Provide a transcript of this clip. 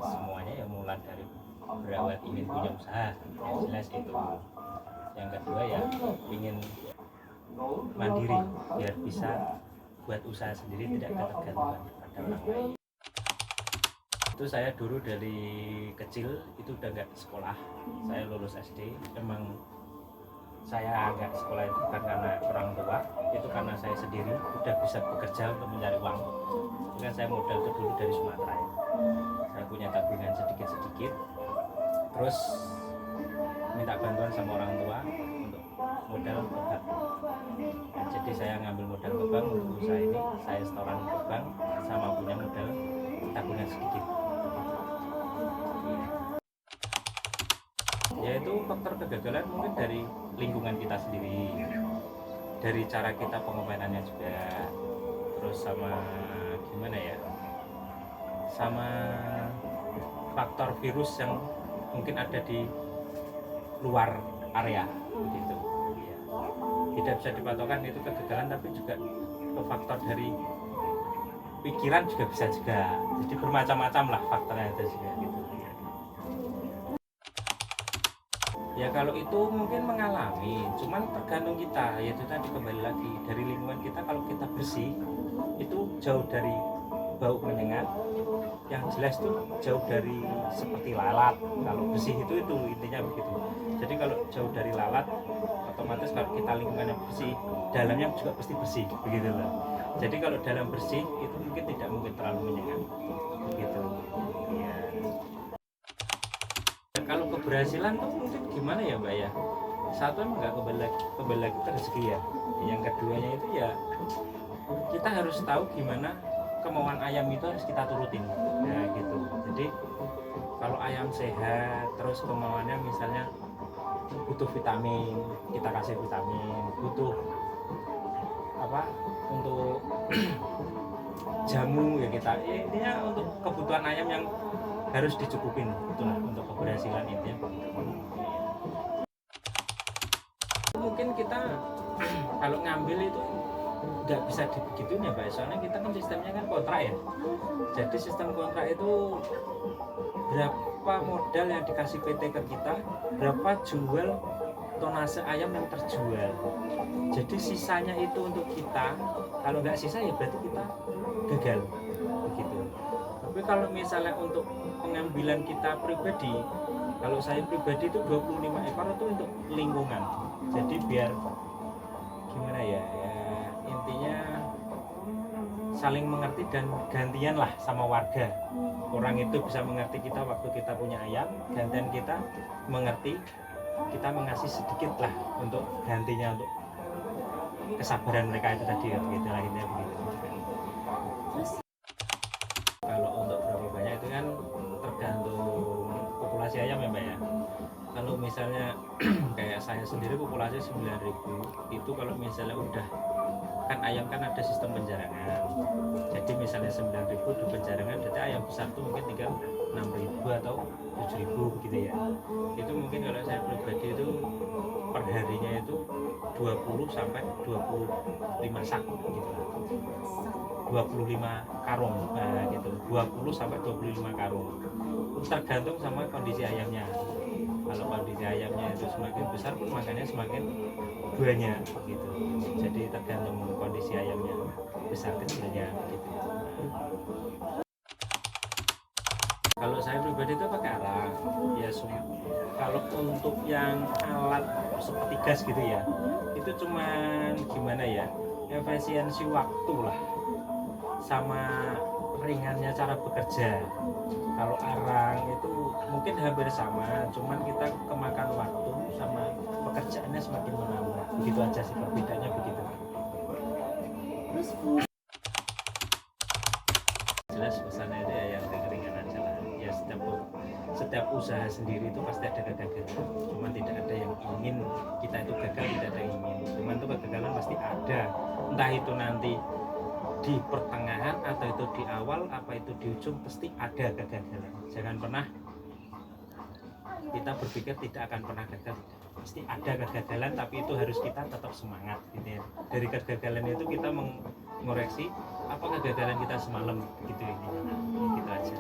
semuanya ya mulai dari berawal ingin punya usaha, yang jelas itu. Yang kedua ya ingin mandiri biar bisa buat usaha sendiri, tidak ketergantungan pada orang lain. Itu saya dulu dari kecil itu udah nggak sekolah. Saya lulus SD, emang saya nggak sekolah itu bukan karena orang tua, itu karena saya sendiri udah bisa bekerja untuk mencari uang. Kan saya modal itu dulu dari Sumatera ya. Saya punya tabungan sedikit-sedikit, terus minta bantuan sama orang tua untuk modal ke bank. Nah, jadi saya ngambil modal ke bank untuk usaha ini, saya setoran ke bank sama punya modal tabungan sedikit. Yaitu faktor kegagalan mungkin dari lingkungan kita sendiri, dari cara kita pengobatan juga, terus sama gimana ya, sama faktor virus yang mungkin ada di luar area begitu ya. Tidak bisa dipatokan itu kegagalan, tapi juga faktor dari pikiran juga bisa juga, jadi bermacam-macam lah faktornya itu juga gitu ya. Kalau itu mungkin mengalami, cuman tergantung kita, yaitu tadi kembali lagi dari lingkungan kita. Kalau kita bersih itu jauh dari bau menyengat, yang jelas tuh jauh dari seperti lalat. Kalau bersih itu intinya begitu. Jadi kalau jauh dari lalat, otomatis kalau kita lingkungannya bersih, dalamnya juga pasti bersih begitu loh. Jadi kalau dalam bersih itu mungkin tidak mungkin terlalu menyengat gitu ya. Kalau keberhasilan tuh mungkin gimana ya Mbak ya, satu nggak kembali lagi ke rezeki ya. Yang keduanya itu ya kita harus tahu gimana kemauan ayam itu harus kita turutin ya gitu. Jadi kalau ayam sehat terus kemauannya misalnya butuh vitamin, kita kasih vitamin, butuh apa untuk jamu ya kita, intinya untuk kebutuhan ayam yang harus dicukupin, itulah untuk keberhasilan intinya. Mungkin kita kalau ngambil itu nggak bisa dibegituin ya Mbak, soalnya kita kan sistemnya kan kontrak ya. Jadi sistem kontrak itu berapa modal yang dikasih PT ke kita, berapa jual tonase ayam yang terjual. Jadi sisanya itu untuk kita, kalau nggak sisa ya berarti kita gagal begitu. Tapi kalau misalnya untuk pengambilan kita pribadi, kalau saya pribadi itu 25 ekor itu untuk lingkungan. Jadi biar gimana ya, intinya saling mengerti dan gantian lah sama warga. Orang itu bisa mengerti kita waktu kita punya ayam, gantian kita mengerti, kita mengasih sedikit lah untuk gantinya, untuk kesabaran mereka itu tadi ya, begitu lah intinya begitu. Kalau untuk berapa banyak itu kan tergantung populasi ayam ya Mbak ya. Kalau misalnya kayak saya sendiri populasi 9.000, itu kalau misalnya udah kan ayam kan ada sistem penjarangan. Jadi misalnya 9.000 di penjarangan, berarti ayam besar tuh mungkin tinggal 6.000 atau 7.000 gitu ya. Itu mungkin kalau saya pribadi itu per harinya itu 20 sampai 25 sak gitu. 25 karung gitu. 20 sampai 25 karung. Tergantung sama kondisi ayamnya. Kalau kondisi ayamnya itu semakin besar, makanya semakin banyak gitu. Jadi tergantung kondisi ayamnya besar kecilnya gitu. Kalau saya pribadi itu pakai arang ya. Kalau untuk yang alat seperti gas gitu ya, itu cuman gimana ya, efisiensi waktu lah sama ringannya cara bekerja. Kalau arang itu mungkin hampir sama, cuman kita kemakan waktu sama pekerjaannya semakin menambah. Begitu aja sih perbedaannya begitu. Jelas pesannya itu ya yang ringan aja lah. Ya setiap usaha sendiri itu pasti ada kegagalan. Cuman tidak ada yang ingin kita itu gagal, tidak ada yang ingin. Cuman itu kegagalan pasti ada. Entah itu nanti di pertengahan atau itu di awal, apa itu di ujung, pasti ada kegagalan. Jangan pernah kita berpikir tidak akan pernah gagal. Pasti ada kegagalan, tapi itu harus kita tetap semangat gitu ya. Dari kegagalan itu kita mengoreksi apa kegagalan kita semalam gitu ini. Gitu aja.